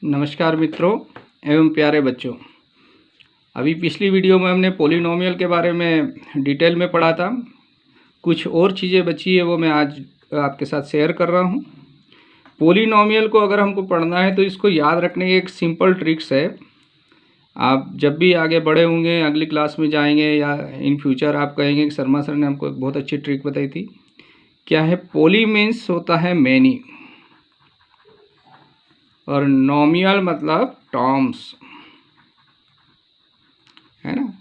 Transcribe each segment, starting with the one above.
नमस्कार मित्रों एवं प्यारे बच्चों। अभी पिछली वीडियो में हमने पॉलिनोमियल के बारे में डिटेल में पढ़ा था। कुछ और चीज़ें बची है वो मैं आज आपके साथ शेयर कर रहा हूँ। पॉलिनोमियल को अगर हमको पढ़ना है तो इसको याद रखने की एक सिंपल ट्रिक्स है। आप जब भी आगे बढ़े होंगे, अगली क्लास में जाएंगे या इन फ्यूचर आप कहेंगे कि शर्मा सर ने हमको एक बहुत अच्छी ट्रिक बताई थी। क्या है? पॉली मीन्स होता है मैनी और नोमियल मतलब टर्म्स, है ना।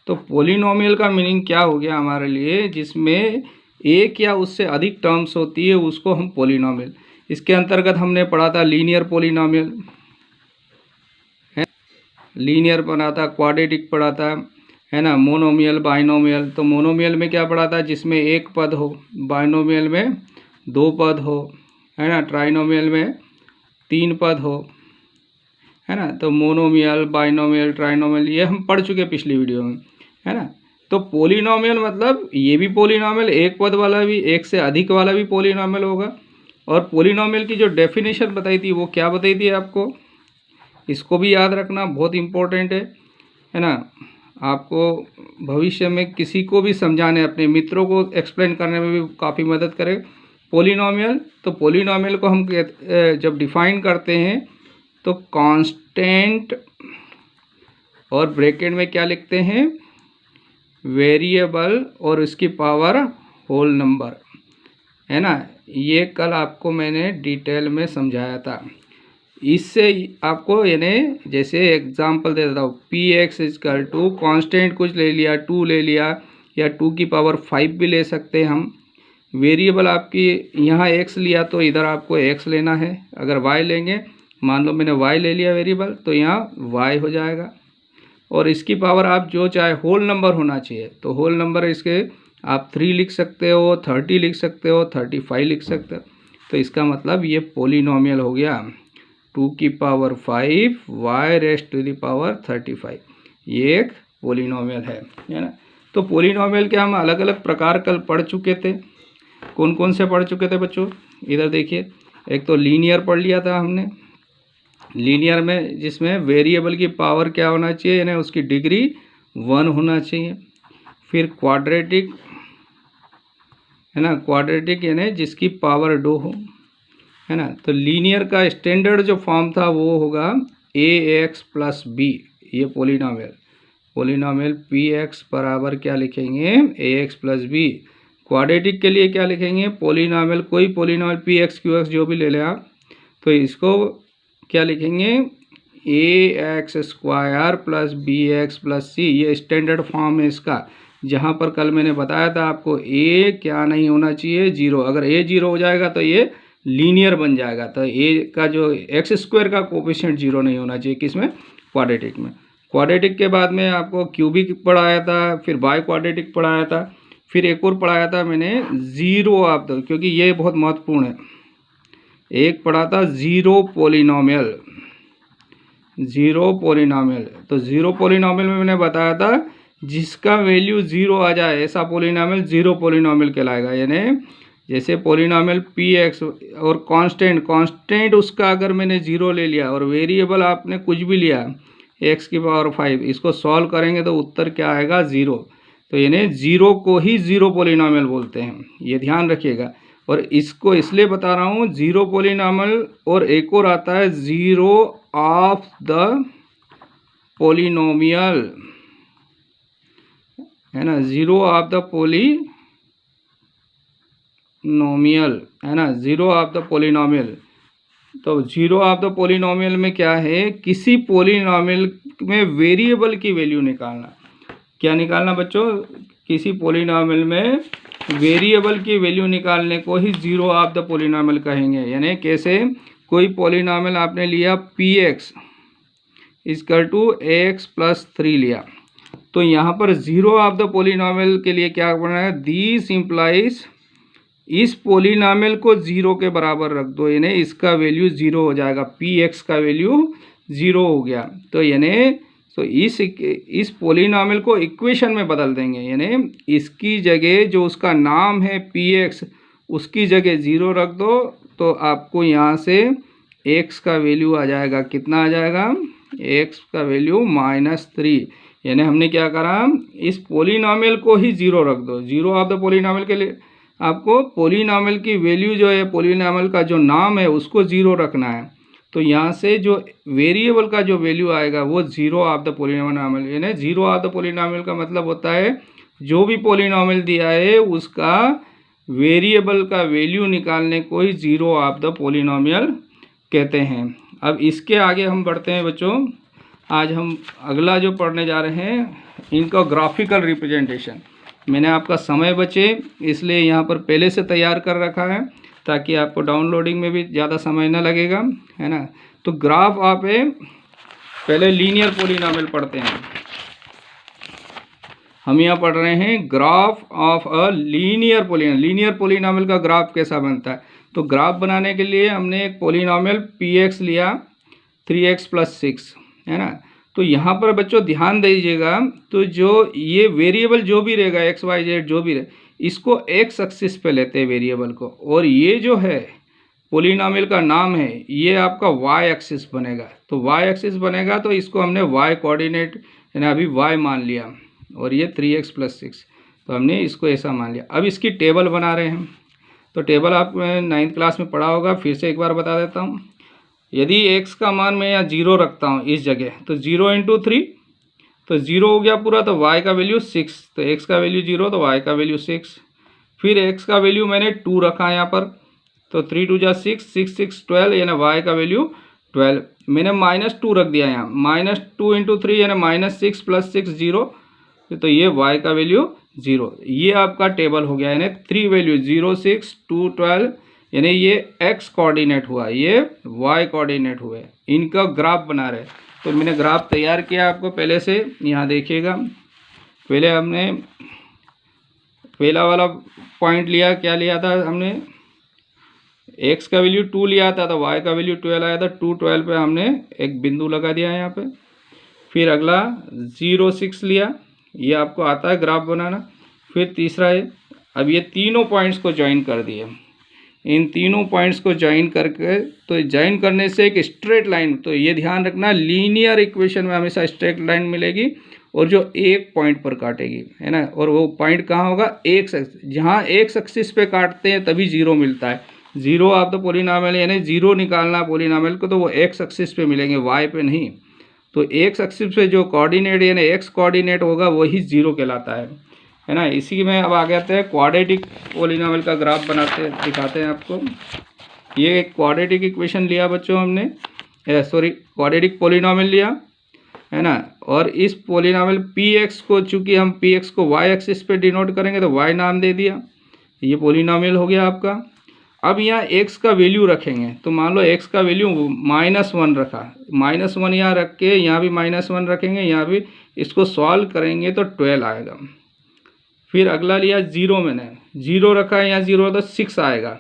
तो पॉलिनोमियल का मीनिंग क्या हो गया हमारे लिए? जिसमें एक या उससे अधिक टर्म्स होती है उसको हम पॉलिनोमियल। इसके अंतर्गत हमने पढ़ा था लीनियर पॉलिनोमियल, है, लीनियर पढ़ा था, क्वाड्रेटिक पढ़ा था, है ना, मोनोमियल, बाइनोमियल। तो मोनोमियल में क्या पढ़ा था? जिसमें एक पद हो, बाइनोमियल में दो पद हो, है ना, ट्राइनोमियल में तीन पद हो, है ना। तो मोनोमियल, बाइनोमियल, ट्राइनोमियल ये हम पढ़ चुके पिछली वीडियो में, है ना। तो पॉलिनोमियल मतलब ये भी पॉलिनोमियल, एक पद वाला भी, एक से अधिक वाला भी पॉलिनोमियल होगा। और पॉलिनोमियल की जो डेफिनेशन बताई थी वो क्या बताई थी आपको? इसको भी याद रखना, बहुत इम्पोर्टेंट है ना। आपको भविष्य में किसी को भी समझाने, अपने मित्रों को एक्सप्लेन करने में भी काफ़ी मदद करे पॉलिनोमियल। तो पॉलिनोमियल को हम जब डिफाइन करते हैं तो कांस्टेंट और ब्रैकेट में क्या लिखते हैं? वेरिएबल और उसकी पावर होल नंबर, है ना। ये कल आपको मैंने डिटेल में समझाया था। इससे आपको यानी जैसे एग्जांपल दे देता हूँ, p x is equal to constant कुछ ले लिया, 2 ले लिया, या 2 की पावर 5 भी ले सकते हैं हम। वेरिएबल आपकी यहाँ x लिया तो इधर आपको x लेना है। अगर y लेंगे, मान लो मैंने y ले लिया वेरिएबल, तो यहाँ y हो जाएगा। और इसकी पावर आप जो चाहे, होल नंबर होना चाहिए, तो होल नंबर इसके आप 3 लिख सकते हो, 30 लिख सकते हो, 35 लिख सकते हो। तो इसका मतलब ये पॉलिनोमियल हो गया 2 की power 5 y raised to the power 35। ये एक पॉलिनोमियल है ना। तो पॉलिनोमियल के हम अलग अलग प्रकार कल पढ़ चुके थे। कौन कौन से पढ़ चुके थे बच्चों? इधर देखिए, एक तो लीनियर पढ़ लिया था हमने। लीनियर में जिसमें वेरिएबल की पावर क्या होना चाहिए, यानी उसकी डिग्री 1 होना चाहिए। फिर क्वाड्रेटिक, है ना, क्वाड्रेटिक यानी जिसकी पावर 2 हो, है ना। तो लीनियर का स्टैंडर्ड जो फॉर्म था वो होगा ax प्लस बी। ये पॉलिनोमियल पी एक्स बराबर क्या लिखेंगे? ax plus B. क्वाड्रेटिक के लिए क्या लिखेंगे? पॉलिनोमियल, कोई polynomial P X Q X जो भी ले लें आप, तो इसको क्या लिखेंगे? A X square plus B X plus C. ये स्टैंडर्ड फॉर्म है इसका। जहाँ पर कल मैंने बताया था आपको ए क्या नहीं होना चाहिए? 0। अगर ए 0 हो जाएगा तो ये लीनियर बन जाएगा। तो ए का जो एक्स स्क्वायर का कोफिशिएंट 0 नहीं होना चाहिए। किसमें? क्वाड्रेटिक में। क्वाड्रेटिक के बाद में आपको क्यूबिक पढ़ाया था, फिर बाय क्वाड्रेटिक पढ़ाया था, फिर एक और पढ़ाया था मैंने ज़ीरो ऑफ द, क्योंकि ये बहुत महत्वपूर्ण है। एक पढ़ा था ज़ीरो पॉलिनोमियल। तो ज़ीरो पॉलिनोमियल में मैंने बताया था जिसका वैल्यू 0 आ जाए ऐसा पॉलिनोमियल ज़ीरो पॉलिनोमियल कहलाएगा। यानी जैसे पॉलिनोमियल पी एक्स और कांस्टेंट उसका अगर मैंने 0 ले लिया और वेरिएबल आपने कुछ भी लिया x की पावर 5, इसको सॉल्व करेंगे तो उत्तर क्या आएगा? 0। तो यानी 0 को ही ज़ीरो पॉलिनोमियल बोलते हैं, ये ध्यान रखिएगा। और इसको इसलिए बता रहा हूँ ज़ीरो पॉलिनोमियल। और एक और आता है ज़ीरो ऑफ द पॉलिनोमियल, है ना, ज़ीरो ऑफ द पॉलिनोमियल, है ना, ज़ीरो ऑफ द पॉलिनोमियल। तो ज़ीरो ऑफ द पॉलिनोमियल में क्या है? किसी पॉलिनोमियल में वेरिएबल की वैल्यू निकालना। क्या निकालना बच्चों? किसी पॉलिनोमियल में वेरिएबल की वैल्यू निकालने को ही ज़ीरो ऑफ द पॉलिनोमियल कहेंगे। यानी कैसे? कोई पॉलिनोमियल आपने लिया p x is equal to x plus 3 लिया, तो यहाँ पर ज़ीरो ऑफ द पॉलिनोमियल के लिए क्या करना है? दिस इम्प्लाइज, इस पॉलिनोमियल को 0 के बराबर रख दो, यानी इसका वैल्यू 0 हो जाएगा। पी एक्स का वैल्यू 0 हो गया। तो यानी तो इस पॉलिनोमियल को इक्वेशन में बदल देंगे। यानी इसकी जगह जो उसका नाम है पी एक्स, उसकी जगह 0 रख दो, तो आपको यहाँ से एक्स का वैल्यू आ जाएगा, कितना आ जाएगा, एक्स का वैल्यू -3। यानी हमने क्या करा, इस पोलिनोमियल को ही ज़ीरो रख दो। ज़ीरो ऑफ द पोलिनोमियल के लिए आपको पोलिनोमियल की वैल्यू जो है, पोलिनोमियल का जो नाम है उसको ज़ीरो रखना है। तो यहाँ से जो वेरिएबल का जो वैल्यू आएगा वो ज़ीरो ऑफ द पोलिनोमियल, यानी ज़ीरो ऑफ द पोलिनोमियल का मतलब होता है जो भी पोलिनोमियल दिया है उसका वेरिएबल का वैल्यू निकालने को ही ज़ीरो ऑफ द पोलिनोमियल कहते हैं। अब इसके आगे हम बढ़ते हैं बच्चों। आज हम अगला जो पढ़ने जा रहे हैं इनका ग्राफिकल रिप्रेजेंटेशन। मैंने आपका समय बचे इसलिए यहाँ पर पहले से तैयार कर रखा है ताकि आपको डाउनलोडिंग में भी ज़्यादा समय ना लगेगा, है ना। तो ग्राफ आप पहले लीनियर पोलिनोमियल पढ़ते हैं। हम यहाँ पढ़ रहे हैं graph of a linear polynomial. Linear polynomial का ग्राफ कैसा बनता है, तो ग्राफ बनाने के लिए हमने एक पोलिनोमियल px लिया 3x + 6, है ना। तो यहाँ पर बच्चों ध्यान दीजिएगा, तो जो ये वेरिएबल जो भी रहेगा x y z जो भी रहे, इसको x एक्सिस पे लेते हैं वेरिएबल को, और ये जो है पोलिनोमियल का नाम है ये आपका y एक्सिस बनेगा। तो y एक्सिस बनेगा तो इसको हमने y कोऑर्डिनेट यानी अभी y मान लिया, और ये 3x + 6, तो हमने इसको ऐसा मान लिया। अब इसकी टेबल बना रहे हैं। तो टेबल आप 9th क्लास में पढ़ा होगा, फिर से एक बार बता देता हूँ। यदि x का मान मैं यहाँ 0 रखता हूँ इस जगह, तो 0 × 3 तो 0 हो गया पूरा, तो y का वैल्यू 6, तो x का वैल्यू 0 तो y का वैल्यू 6। फिर x का वैल्यू मैंने 2 रखा यहाँ पर, तो 3 × 2 = 6, 6 6 12 यानी y का वैल्यू 12। मैंने -2 रख दिया यहाँ, -2 × 3 यानी -6 + 6 0, तो ये y का वैल्यू 0। ये आपका टेबल हो गया, यानी 3 वैल्यू 0 6 2 12, यानी ये x कोऑर्डिनेट हुआ, ये y कोऑर्डिनेट हुए। इनका ग्राफ बना रहे। तो मैंने ग्राफ तैयार किया आपको पहले से, यहाँ देखिएगा। पहले हमने पहला वाला पॉइंट लिया, क्या लिया था हमने, x का वैल्यू 2 लिया था, तो y का वैल्यू 12 आया था। 2 12 पे हमने एक बिंदु लगा दिया यहाँ पे। फिर अगला 0 6 लिया, ये आपको आता है ग्राफ बनाना। फिर तीसरा है, अब ये तीनों पॉइंट्स को ज्वाइन कर दिए। इन तीनों पॉइंट्स को ज्वाइन करके, तो ज्वाइन करने से एक स्ट्रेट लाइन, तो ये ध्यान रखना लीनियर इक्वेशन में हमेशा स्ट्रेट लाइन मिलेगी और जो एक पॉइंट पर काटेगी, है ना। और वो पॉइंट कहाँ होगा, एक्स एक्सिस। जहाँ एक्स एक्सिस पे काटते हैं तभी 0 मिलता है। 0 आप तो पोलिनोमियल यानी 0 निकालना पोलिनोमियल को, तो वो एक्स एक्सिस पे मिलेंगे, वाई पे नहीं। तो एक्स एक्सिस पे जो कोऑर्डिनेट यानी एक्स कोऑर्डिनेट होगा वही 0 कहलाता है ना। इसी में अब आ गए थे क्वाड्रेटिक पोलिनोमियल का ग्राफ बनाते दिखाते हैं आपको। ये एक क्वाड्रेटिक इक्वेशन लिया बच्चों हमने, क्वाड्रेटिक पोलिनोमियल लिया, है ना। और इस पोलिनोमियल px को, चूंकि हम px को y एक्सिस पे डिनोट करेंगे तो y नाम दे दिया, ये पोलिनोमियल हो गया आपका। अब यहाँ x का वैल्यू रखेंगे, तो मान लो x का वैल्यू -1 रखा, -1 यहाँ रख के यहाँ भी -1 रखेंगे, यहाँ भी इसको सॉल्व करेंगे तो 12 आएगा। फिर अगला लिया 0, मैंने 0 रखा है, यहाँ 0 तो 6 आएगा,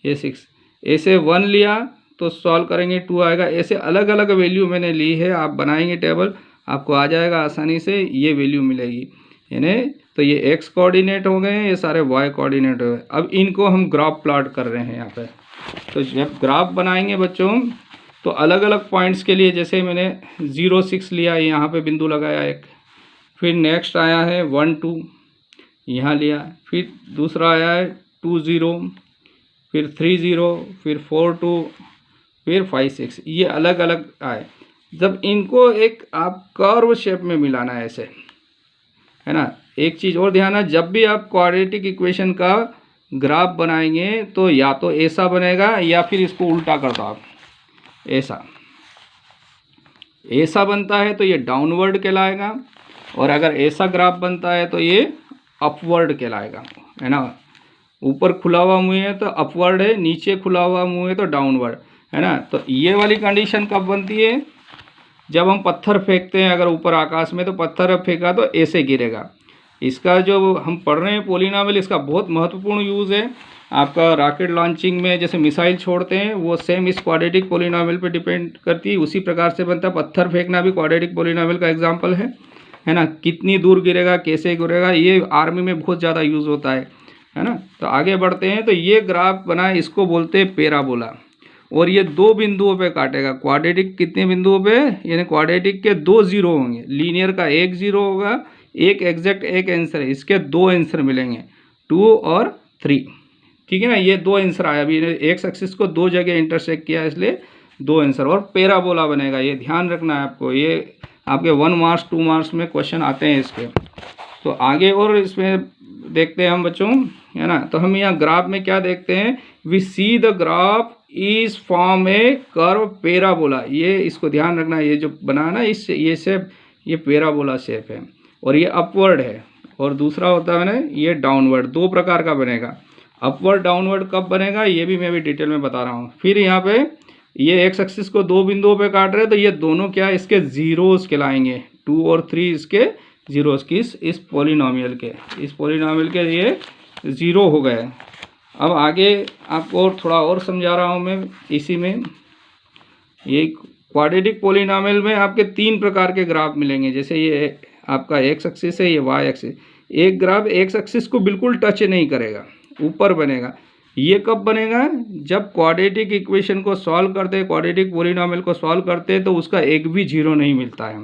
ये 6। ऐसे 1 लिया तो सॉल्व करेंगे 2 आएगा। ऐसे अलग अलग वैल्यू मैंने ली है, आप बनाएंगे टेबल, आपको आ जाएगा आसानी से, ये वैल्यू मिलेगी, यानी तो ये x कोऑर्डिनेट हो गए, ये सारे y कोऑर्डिनेट हो गए। अब इनको हम ग्राफ प्लॉट कर रहे हैं यहाँ पे। तो जब ग्राफ बनाएंगे बच्चों, तो अलग अलग पॉइंट्स के लिए, जैसे मैंने 0 6 लिया, यहाँ पे बिंदु लगाया एक। फिर नेक्स्ट आया है 1 2, यहाँ लिया। फिर दूसरा आया है 2 0, फिर 3 0, फिर 4 2, फिर 5 6, ये अलग अलग आए। जब इनको एक आप कर्व शेप में मिलाना है ऐसे, है ना। एक चीज़ और ध्यान है, जब भी आप क्वाड्रेटिक इक्वेशन का ग्राफ बनाएंगे तो या तो ऐसा बनेगा या फिर इसको उल्टा कर दो आप, ऐसा बनता है तो ये डाउनवर्ड कहलाएगा, और अगर ऐसा ग्राफ बनता है तो ये अपवर्ड कहलाएगा, है ना। ऊपर खुला हुआ मुंह है तो अपवर्ड है, नीचे खुला हुआ मुंह है तो डाउनवर्ड, है ना। तो ये वाली कंडीशन कब बनती है, जब हम पत्थर फेंकते हैं, अगर ऊपर आकाश में, तो पत्थर फेंका तो ऐसे गिरेगा। इसका जो हम पढ़ रहे हैं पोलिनोमियल, इसका बहुत महत्वपूर्ण यूज़ है आपका रॉकेट लॉन्चिंग में। जैसे मिसाइल छोड़ते हैं वो सेम इस क्वाड्रेटिक पोलिनोमियल पे डिपेंड करती है, उसी प्रकार से बनता है। पत्थर फेंकना भी क्वाड्रेटिक पोलिनोमियल का एग्जाम्पल है ना। कितनी दूर गिरेगा, कैसे गिरेगा, ये आर्मी में बहुत ज़्यादा यूज़ होता है ना। तो आगे बढ़ते हैं, तो ये ग्राफ बना, इसको बोलते हैं पैराबोला। और ये 2 बिंदुओं पे काटेगा। क्वाड्रेटिक कितने बिंदुओं पे, यानी क्वाड्रेटिक के 2 जीरो होंगे, लीनियर का 1 जीरो होगा, एक एग्जैक्ट एक आंसर है, इसके 2 आंसर मिलेंगे 2 और 3। ठीक है ना, ये 2 आंसर आया। अभी एक्स एक्सिस को 2 जगह इंटरसेक्ट किया इसलिए 2 आंसर, और पैराबोला बनेगा। ये ध्यान रखना है आपको, ये आपके 1 मार्क्स 2 मार्क्स में क्वेश्चन आते हैं इसके। तो आगे और इसमें देखते हैं हम बच्चों, है ना। तो हम यहाँ ग्राफ में क्या देखते हैं, we see the graph is form a curve parabola. ये इसको ध्यान रखना है, ये जो बना ना इस ये शेप, ये पैराबोला शेप है, और ये अपवर्ड है, और दूसरा होता है ना ये डाउनवर्ड। 2 प्रकार का बनेगा। अपवर्ड डाउनवर्ड कब बनेगा ये भी मैं भी डिटेल में बता रहा हूँ। फिर यहाँ पे ये एक्स एक्सिस को 2 बिंदुओं पे काट रहे हैं, तो ये दोनों क्या इसके जीरोस कहलाएंगे, 2 और 3 इसके जीरोस किस इस पॉलिनोमियल के ये ज़ीरो हो गए। अब आगे आपको और थोड़ा और समझा रहा हूँ मैं इसी में। ये क्वाड्रेटिक पॉलिनोमियल में आपके 3 प्रकार के ग्राफ मिलेंगे। जैसे ये आपका एक्स एक्सिस है, ये वाई एक्सिस। एक ग्राफ एक्स एक्सिस को बिल्कुल टच नहीं करेगा, ऊपर बनेगा। ये कब बनेगा, जब क्वाड्रेटिक इक्वेशन को सॉल्व करते हैं, क्वाड्रेटिक पॉलिनोमियल को सॉल्व करते हैं, तो उसका एक भी जीरो नहीं मिलता है,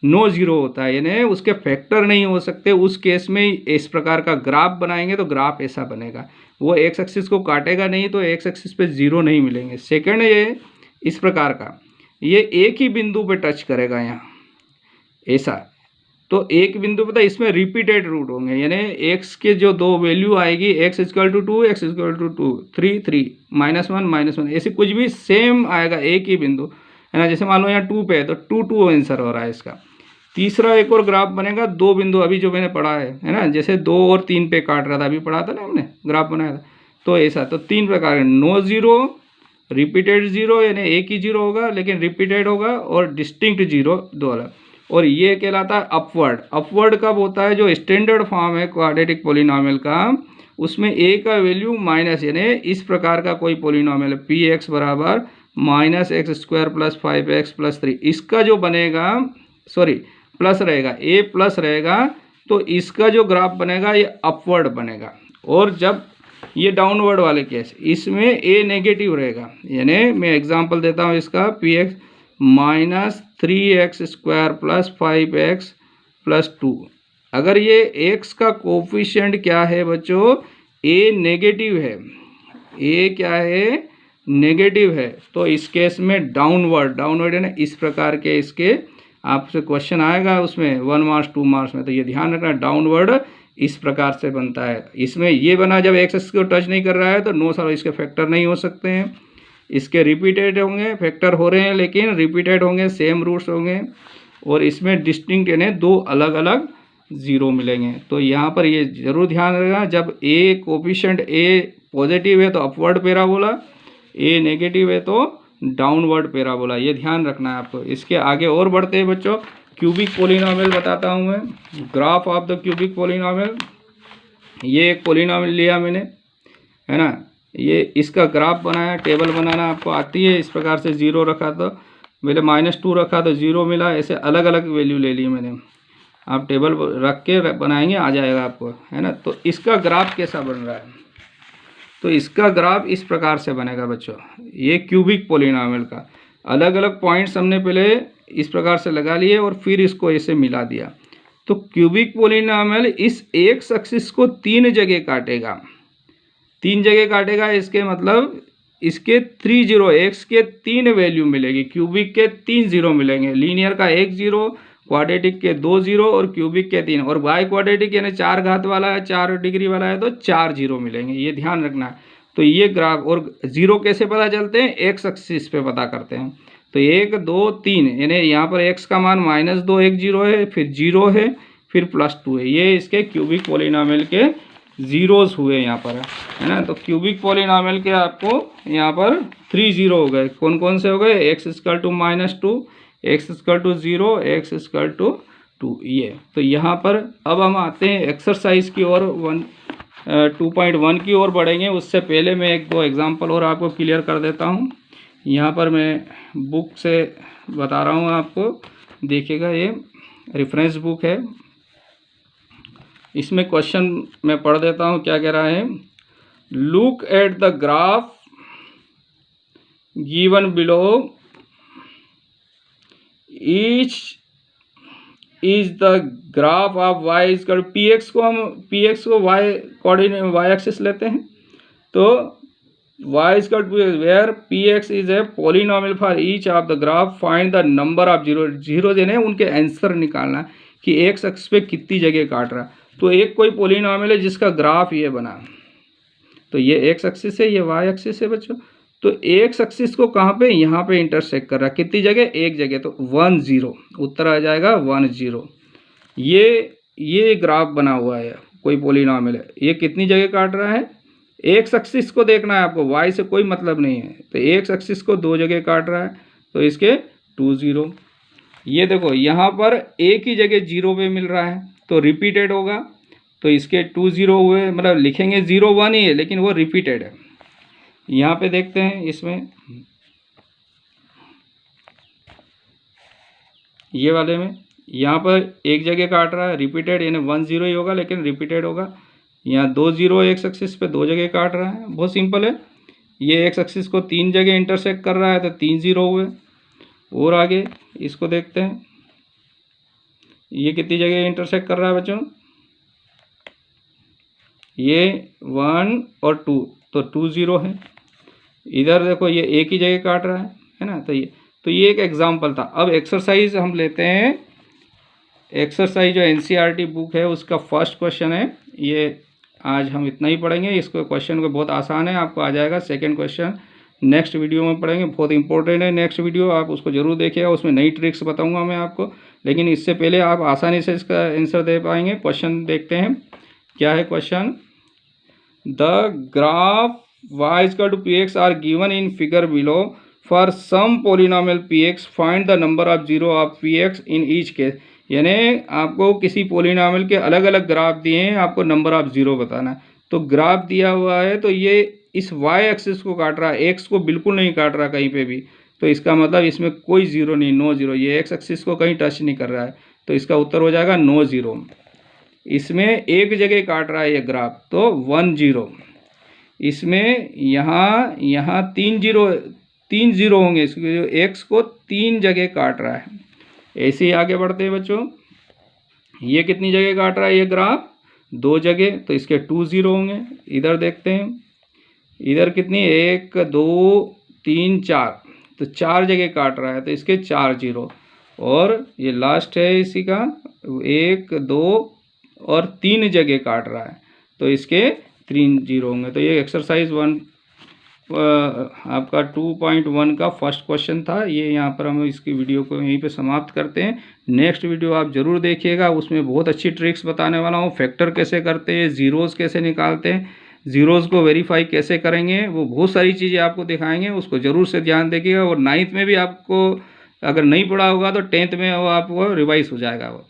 नो जीरो होता है, यानी उसके फैक्टर नहीं हो सकते। उस केस में इस प्रकार का ग्राफ बनाएंगे तो ग्राफ ऐसा बनेगा, वो एक्स एक्सिस को काटेगा नहीं, तो एक्स एक्सिस पे जीरो नहीं मिलेंगे। सेकंड ये इस प्रकार का, ये एक ही बिंदु पे टच करेगा यहाँ ऐसा, तो एक बिंदु पे, इसमें रिपीटेड रूट होंगे, यानी एक्स के जो 2 वैल्यू आएगी, x equal to 2, x equal to 2, 3 3 -1 -1, ऐसे कुछ भी सेम आएगा, एक ही बिंदु, है ना। जैसे मान लो यहाँ 2 पे है तो 2 2 आंसर हो रहा है इसका। तीसरा एक और ग्राफ बनेगा, 2 बिंदु, अभी जो मैंने पढ़ा है ना, जैसे 2 और 3 पे काट रहा था, अभी पढ़ा था ना हमने, ग्राफ बनाया था, तो ऐसा। तो 3 प्रकार है, नो जीरो, रिपीटेड जीरो, यानी एक ही जीरो होगा लेकिन रिपीटेड होगा, और डिस्टिंक्ट जीरो 2 अलग। और ये कहलाता है अपवर्ड। अपवर्ड कब होता है, जो स्टैंडर्ड फॉर्म है क्वाड्रेटिक पॉलिनोमियल का, उसमें ए का वैल्यू माइनस, यानी इस प्रकार का कोई पॉलिनोमियल है, पी एक्स बराबर -x² + 5x + 3, इसका जो बनेगा, सॉरी प्लस रहेगा, ए प्लस रहेगा, तो इसका जो ग्राफ बनेगा ये अपवर्ड बनेगा। और जब ये डाउनवर्ड वाले केस, इसमें ए नेगेटिव रहेगा, यानी मैं एग्जांपल देता हूँ इसका, पी एक्स -3x² + 5x + 2। अगर ये x का कोफिशिएंट क्या है बच्चों, ए नेगेटिव है, ए क्या है नेगेटिव है, तो इस केस में डाउनवर्ड है ना, इस प्रकार के इसके आपसे क्वेश्चन आएगा उसमें 1 मार्क्स 2 मार्क्स में। तो ये ध्यान रखना, डाउनवर्ड इस प्रकार से बनता है। इसमें ये बना जब एक्स को टच नहीं कर रहा है, तो नो सर इसके फैक्टर नहीं हो सकते हैं, इसके रिपीटेड होंगे, फैक्टर हो रहे हैं लेकिन रिपीटेड होंगे, सेम रूट्स होंगे, और इसमें डिस्टिंक्ट यानी 2 अलग अलग जीरो मिलेंगे। तो यहाँ पर ये जरूर ध्यान रखना, जब ए कोफिशिएंट ए पॉजिटिव है तो अपवर्ड पैराबोला, ए नेगेटिव है तो डाउनवर्ड पैराबोला, ये ध्यान रखना है आपको। इसके आगे और बढ़ते हैं बच्चों, क्यूबिक पॉलिनोमियल बताता हूँ मैं, graph of the cubic polynomial. ये एक पॉलिनोमियल लिया मैंने, है ना, ये इसका ग्राफ बनाया, टेबल बनाना आपको आती है। इस प्रकार से 0 रखा तो पहले -2 रखा तो 0 मिला, ऐसे अलग अलग वैल्यू ले ली मैंने। आप टेबल रख के बनाएंगे, आ जाएगा आपको, है ना। तो इसका ग्राफ कैसा बन रहा है, तो इसका ग्राफ इस प्रकार से बनेगा बच्चों। ये क्यूबिक पॉलिनोमियल का अलग अलग पॉइंट्स हमने पहले इस प्रकार से लगा लिए और फिर इसको ऐसे मिला दिया। तो क्यूबिक पॉलिनोमियल इस एक्स एक्सिस को 3 जगह काटेगा, 3 जगह काटेगा, इसके मतलब इसके 3 जीरो, एक्स के 3 वैल्यू मिलेगी, क्यूबिक के 3 जीरो मिलेंगे, लीनियर का 1 जीरो, क्वाड्रेटिक के 2 जीरो और क्यूबिक के 3, और बाई क्वाड्रेटिक यानी 4 घात वाला है, 4 डिग्री वाला है तो 4 जीरो मिलेंगे, ये ध्यान रखना है। तो ये ग्राफ, और जीरो कैसे पता चलते हैं, एक्स एक्सिस पे पता करते हैं। तो 1 2 3, यानी यहाँ पर एक्स का मान -2 1 जीरो है, फिर 0 है, फिर +2 है, ये इसके क्यूबिक पॉलिनोमियल के जीरोस हुए यहाँ पर, है ना। तो क्यूबिक पॉलिनोमियल के आपको यहाँ पर 3 जीरो हो गए, कौन कौन से हो गए, x = -2, x = 0, x = 2, ये। तो यहाँ पर अब हम आते हैं एक्सरसाइज की ओर, 2.1 की ओर बढ़ेंगे। उससे पहले मैं 1-2 एग्जांपल और आपको क्लियर कर देता हूँ। यहाँ पर मैं बुक से बता रहा हूँ आपको, देखिएगा, ये रेफरेंस बुक है, इसमें क्वेश्चन मैं पढ़ देता हूँ क्या कह रहा है। Look at the graph given below each is the graph of y is equal px को वाई कोऑर्डिनेट वाई एक्सिस लेते हैं, तो y is equal to where px is a polynomial for each of the graph, find the number of zero देने उनके answer निकालना कि x अक्ष पे कितनी जगह काट रहा है। तो एक कोई पोलिनोमियल है जिसका ग्राफ ये बना, तो ये x एक्सिस है, ये y एक्सिस है बच्चों। तो x एक्सिस को कहाँ पे, यहाँ पे इंटरसेक्ट कर रहा है, कितनी जगह, एक जगह, तो 1 0, उत्तर आ जाएगा 1 0। ये ग्राफ बना हुआ है, कोई पोलिनोमियल है, ये कितनी जगह काट रहा है, एक्स एक्सिस को देखना है आपको, वाई से कोई मतलब नहीं है। तो एक्स एक्सिस को 2 जगह काट रहा है, तो इसके 2 0। ये देखो यहाँ पर एक ही जगह 0 पे मिल रहा है, तो रिपीटेड होगा, तो इसके 2 0 हुए, मतलब लिखेंगे 0 1 ही है लेकिन वो रिपीटेड है। यहाँ पे देखते हैं इसमें, ये वाले में यहाँ पर एक जगह काट रहा है, रिपीटेड, यानी 1 0 ही होगा लेकिन रिपीटेड होगा। यहाँ 2 0 एक्स एक्सिस पे 2 जगह काट रहा है, बहुत सिंपल है। ये एक्स एक्सिस को 3 जगह इंटरसेक्ट कर रहा है, तो 3 0 हुए। और आगे इसको देखते हैं, ये कितनी जगह इंटरसेक्ट कर रहा है बच्चों, ये 1 और 2, तो 2 0 है। इधर देखो ये एक ही जगह काट रहा है ना। तो ये एक एग्जाम्पल था। अब एक्सरसाइज हम लेते हैं। एक्सरसाइज जो एनसीईआरटी बुक है उसका फर्स्ट क्वेश्चन है, ये आज हम इतना ही पढ़ेंगे। इसको क्वेश्चन को बहुत आसान है, आपको आ जाएगा। सेकंड क्वेश्चन नेक्स्ट वीडियो में पढ़ेंगे, बहुत इंपॉर्टेंट है नेक्स्ट वीडियो, आप उसको जरूर देखिएगा। उसमें नई ट्रिक्स बताऊंगा मैं आपको, लेकिन इससे पहले आप आसानी से इसका आंसर दे पाएंगे। क्वेश्चन देखते हैं, क्या है question. The graph y equal to px are given in figure below for some polynomial px, find the number of zero of px in each case. यानी आपको किसी पोलिनोमियल के अलग अलग ग्राफ दिए हैं, आपको नंबर ऑफ जीरो बताना है। तो ग्राफ दिया हुआ है, तो ये इस y एक्सिस को काट रहा है, x को बिल्कुल नहीं काट रहा कहीं पे भी, तो इसका मतलब इसमें कोई जीरो नहीं, नो जीरो। ये x एक्सिस को कहीं टच नहीं कर रहा है, तो इसका उत्तर हो जाएगा नो जीरो। इसमें एक जगह काट रहा है ये ग्राफ, तो 1 0। इसमें यहाँ 3 0 होंगे, इसके x को 3 जगह काट रहा है। ऐसे ही आगे बढ़ते हैं बच्चों। ये कितनी जगह काट रहा है ये ग्राफ, 2 जगह, तो इसके 2 0 होंगे। इधर देखते हैं, इधर कितनी, 1 2 3 4, तो 4 जगह काट रहा है, तो इसके 4 0। और ये लास्ट है इसी का, 1 2 और 3 जगह काट रहा है, तो इसके 3 0 होंगे। तो ये एक्सरसाइज 1 आपका 2.1 का फर्स्ट क्वेश्चन था। ये यहाँ पर हम इसकी वीडियो को यहीं पे समाप्त करते हैं। नेक्स्ट वीडियो आप ज़रूर देखिएगा, उसमें बहुत अच्छी ट्रिक्स बताने वाला हूँ। फैक्टर कैसे करते हैं, ज़ीरोज़ कैसे निकालते हैं, ज़ीरोज़ को वेरीफाई कैसे करेंगे, वो बहुत सारी चीज़ें आपको दिखाएंगे, उसको ज़रूर से ध्यान देखिएगा। और 9th में भी आपको अगर नहीं पढ़ा होगा तो 10th में वो आपको रिवाइज हो जाएगा वो।